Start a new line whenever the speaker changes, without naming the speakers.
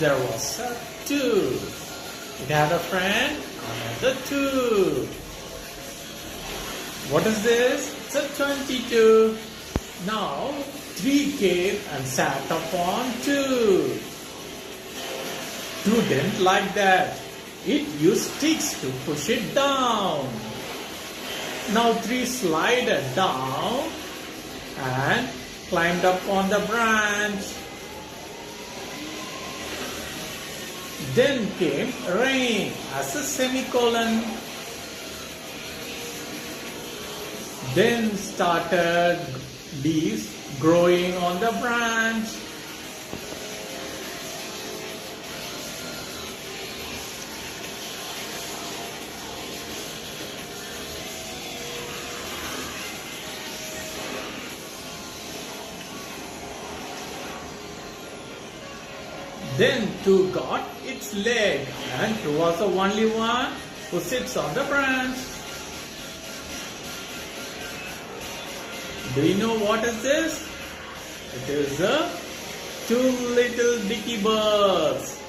there was a 2. It had a friend, another 2. What is this? It's a 22. Now 3 came and sat upon 2. 2 didn't like that. It used sticks to push it down. Now 3 slided down and climbed up on the branch. Then came rain as a semicolon. Then started leaves growing on the branch. Then 2 got its leg, and 2 was the only one who sits on the branch. Do you know what is this? It is the 2 little dicky birds.